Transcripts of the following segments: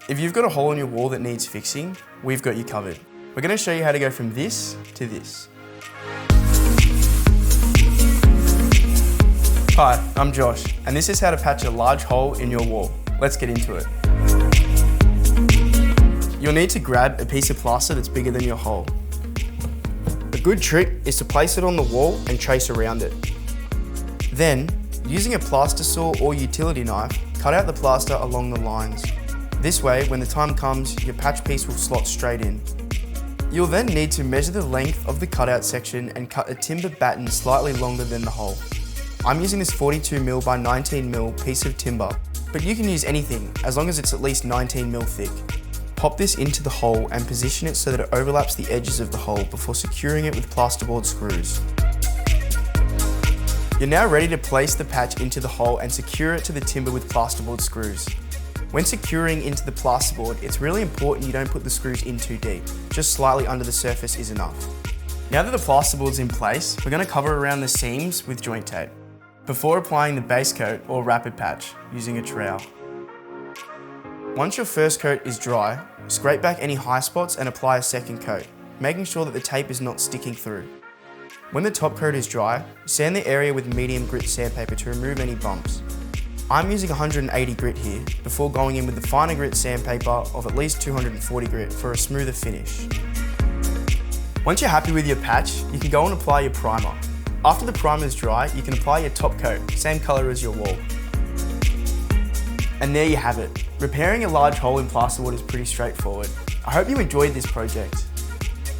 If you've got a hole in your wall that needs fixing, we've got you covered. We're going to show you how to go from this to this. Hi, I'm Josh, and this is how to patch a large hole in your wall. Let's get into it. You'll need to grab a piece of plaster that's bigger than your hole. A good trick is to place it on the wall and trace around it. Then, using a plaster saw or utility knife, cut out the plaster along the lines. This way, when the time comes, your patch piece will slot straight in. You'll then need to measure the length of the cutout section and cut a timber batten slightly longer than the hole. I'm using this 42mm by 19mm piece of timber, but you can use anything as long as it's at least 19mm thick. Pop this into the hole and position it so that it overlaps the edges of the hole before securing it with plasterboard screws. You're now ready to place the patch into the hole and secure it to the timber with plasterboard screws. When securing into the plasterboard, it's really important you don't put the screws in too deep. Just slightly under the surface is enough. Now that the plasterboard's in place, we're going to cover around the seams with joint tape before applying the base coat or rapid patch using a trowel. Once your first coat is dry, scrape back any high spots and apply a second coat, making sure that the tape is not sticking through. When the top coat is dry, sand the area with medium grit sandpaper to remove any bumps. I'm using 180 grit here, before going in with the finer grit sandpaper of at least 240 grit for a smoother finish. Once you're happy with your patch, you can go and apply your primer. After the primer is dry, you can apply your top coat, same colour as your wall. And there you have it. Repairing a large hole in plasterboard is pretty straightforward. I hope you enjoyed this project.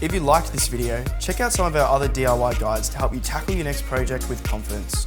If you liked this video, check out some of our other DIY guides to help you tackle your next project with confidence.